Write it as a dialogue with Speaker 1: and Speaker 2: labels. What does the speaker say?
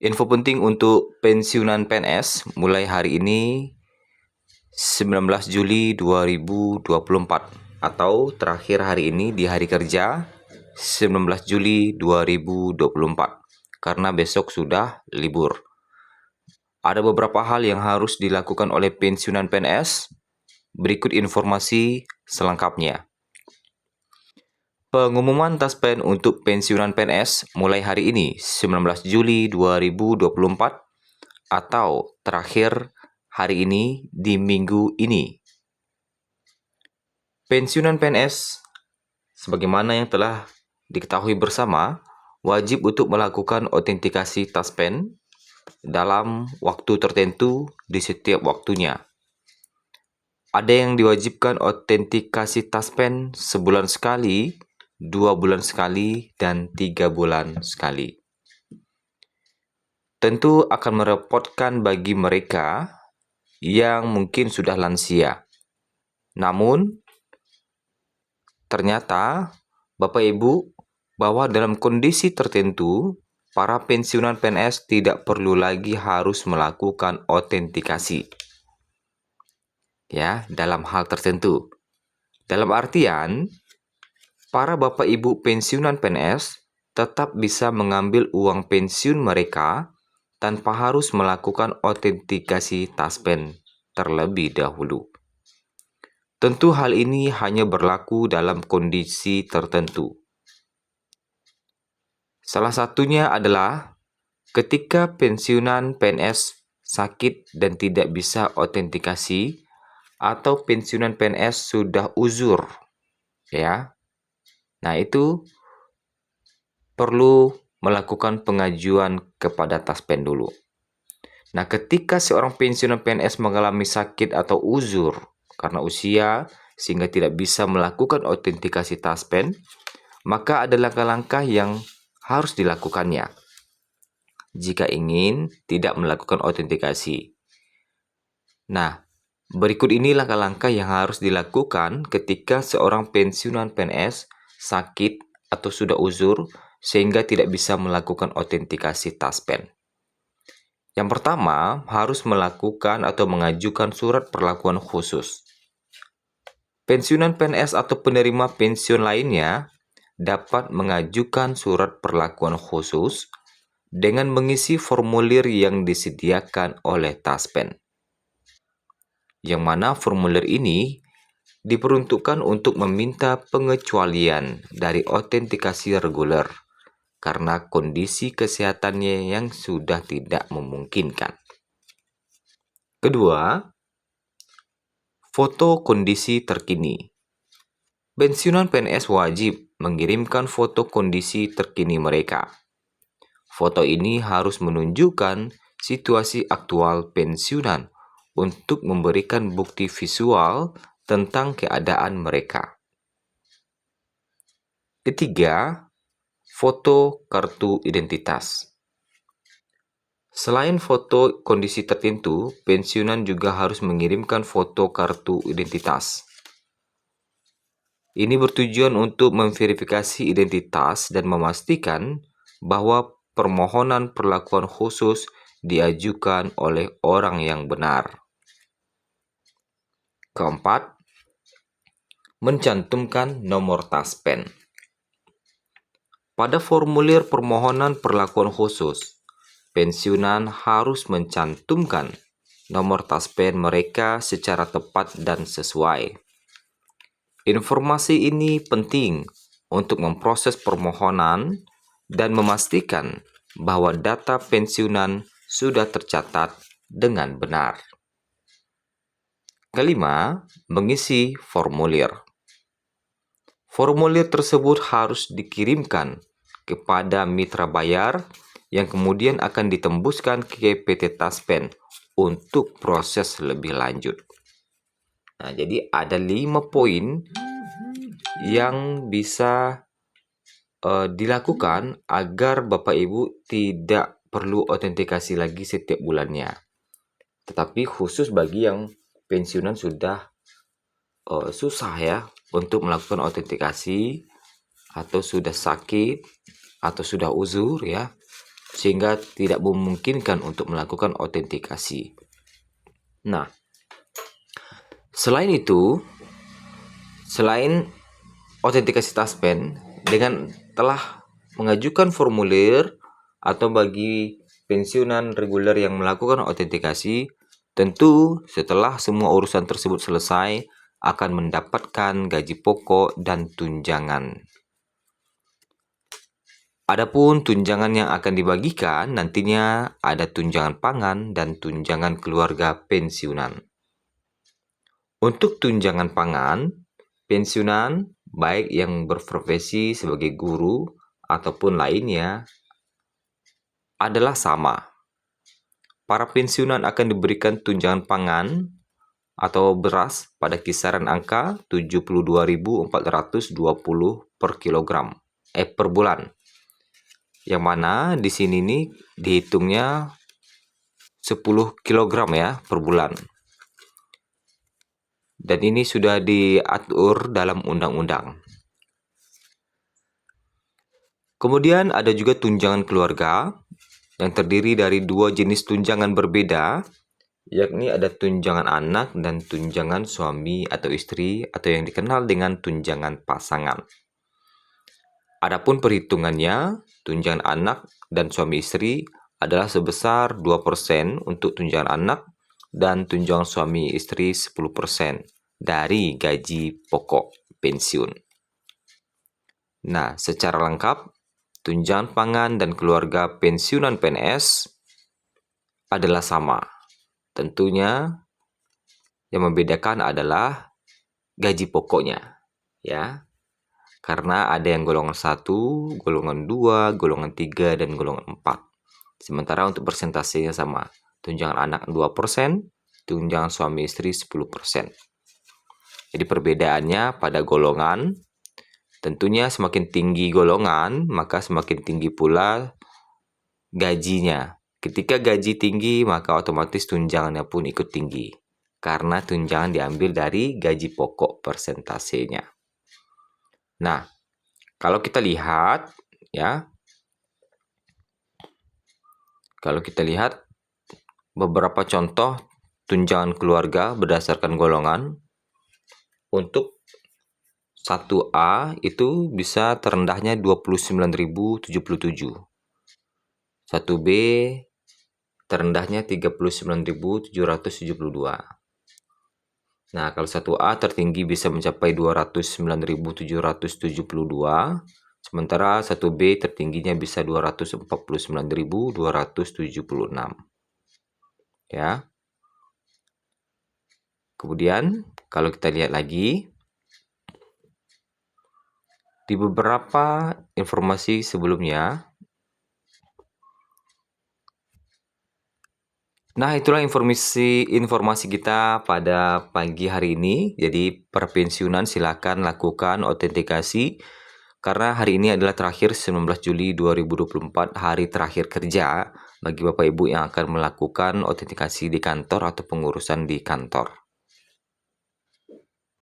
Speaker 1: Info penting untuk pensiunan PNS mulai hari ini 19 Juli 2024 atau terakhir hari ini di hari kerja 19 Juli 2024 karena besok sudah libur. Ada beberapa hal yang harus dilakukan oleh pensiunan PNS. Berikut informasi selengkapnya. Pengumuman taspen untuk pensiunan PNS mulai hari ini 19 Juli 2024 atau terakhir hari ini di minggu ini. Pensiunan PNS sebagaimana yang telah diketahui bersama wajib untuk melakukan autentikasi taspen dalam waktu tertentu di setiap waktunya. Ada yang diwajibkan autentikasi taspen sebulan sekali, 2 bulan sekali, dan 3 bulan sekali. Tentu akan merepotkan bagi mereka yang mungkin sudah lansia. Namun, ternyata Bapak Ibu bahwa dalam kondisi tertentu, para pensiunan PNS tidak perlu lagi harus melakukan autentikasi. Ya, dalam hal tertentu. Dalam artian, para Bapak Ibu pensiunan PNS tetap bisa mengambil uang pensiun mereka tanpa harus melakukan autentikasi taspen terlebih dahulu. Tentu hal ini hanya berlaku dalam kondisi tertentu. Salah satunya adalah ketika pensiunan PNS sakit dan tidak bisa autentikasi atau pensiunan PNS sudah uzur, ya. Nah, itu perlu melakukan pengajuan kepada taspen dulu. Nah, ketika seorang pensiunan PNS mengalami sakit atau uzur karena usia sehingga tidak bisa melakukan autentikasi taspen, maka ada langkah-langkah yang harus dilakukannya jika ingin tidak melakukan autentikasi. Nah, berikut ini langkah-langkah yang harus dilakukan ketika seorang pensiunan PNS sakit atau sudah uzur sehingga tidak bisa melakukan autentikasi taspen. Yang pertama, harus melakukan atau mengajukan surat perlakuan khusus. Pensiunan PNS atau penerima pensiun lainnya dapat mengajukan surat perlakuan khusus dengan mengisi formulir yang disediakan oleh taspen. Yang mana formulir ini diperuntukkan untuk meminta pengecualian dari autentikasi reguler karena kondisi kesehatannya yang sudah tidak memungkinkan. Kedua, foto kondisi terkini. Pensiunan PNS wajib mengirimkan foto kondisi terkini mereka. Foto ini harus menunjukkan situasi aktual pensiunan untuk memberikan bukti visual tentang keadaan mereka. Ketiga, foto kartu identitas. Selain foto kondisi tertentu, pensiunan juga harus mengirimkan foto kartu identitas. Ini bertujuan untuk memverifikasi identitas dan memastikan bahwa permohonan perlakuan khusus diajukan oleh orang yang benar. Keempat, mencantumkan nomor taspen. Pada formulir permohonan perlakuan khusus, pensiunan harus mencantumkan nomor taspen mereka secara tepat dan sesuai. Informasi ini penting untuk memproses permohonan dan memastikan bahwa data pensiunan sudah tercatat dengan benar. Kelima, mengisi formulir. Formulir tersebut harus dikirimkan kepada mitra bayar yang kemudian akan ditembuskan ke PT Taspen untuk proses lebih lanjut. Nah, jadi ada 5 poin yang bisa dilakukan agar Bapak Ibu tidak perlu autentikasi lagi setiap bulannya. Tetapi khusus bagi yang pensiunan sudah susah ya untuk melakukan autentikasi atau sudah sakit atau sudah uzur ya. sehingga tidak memungkinkan untuk melakukan autentikasi. Nah, selain autentikasi Taspen, dengan telah mengajukan formulir atau bagi pensiunan reguler yang melakukan autentikasi, tentu setelah semua urusan tersebut selesai akan mendapatkan gaji pokok dan tunjangan. Adapun tunjangan yang akan dibagikan nantinya ada tunjangan pangan dan tunjangan keluarga pensiunan. Untuk tunjangan pangan, pensiunan baik yang berprofesi sebagai guru ataupun lainnya adalah sama. Para pensiunan akan diberikan tunjangan pangan atau beras pada kisaran angka 72.420 per kilogram per bulan. Yang mana di sini nih dihitungnya 10 kg ya per bulan. Dan ini sudah diatur dalam undang-undang. Kemudian ada juga tunjangan keluarga yang terdiri dari dua jenis tunjangan berbeda, yakni ada tunjangan anak dan tunjangan suami atau istri atau yang dikenal dengan tunjangan pasangan. Adapun perhitungannya, tunjangan anak dan suami istri adalah sebesar 2% untuk tunjangan anak dan tunjangan suami istri 10% dari gaji pokok pensiun. Nah, secara lengkap, tunjangan pangan dan keluarga pensiunan PNS adalah sama. Tentunya yang membedakan adalah gaji pokoknya, ya. Karena ada yang golongan 1, golongan 2, golongan 3, dan golongan 4. Sementara untuk persentasenya sama. Tunjangan anak 2%, tunjangan suami istri 10%. Jadi perbedaannya pada golongan, tentunya semakin tinggi golongan, maka semakin tinggi pula gajinya. Ketika gaji tinggi, maka otomatis tunjangannya pun ikut tinggi. Karena tunjangan diambil dari gaji pokok persentasenya. Nah, kalau kita lihat ya, beberapa contoh tunjangan keluarga berdasarkan golongan. Untuk 1A itu bisa terendahnya 29.077. 1B terendahnya 39.772. Nah, kalau 1A tertinggi bisa mencapai 209.772, sementara 1B tertingginya bisa 249.276. Ya. Kemudian, kalau kita lihat lagi, di beberapa informasi sebelumnya, nah, itulah informasi kita pada pagi hari ini. Jadi, perpensiunan silakan lakukan autentikasi karena hari ini adalah terakhir 19 Juli 2024, hari terakhir kerja bagi Bapak Ibu yang akan melakukan autentikasi di kantor atau pengurusan di kantor.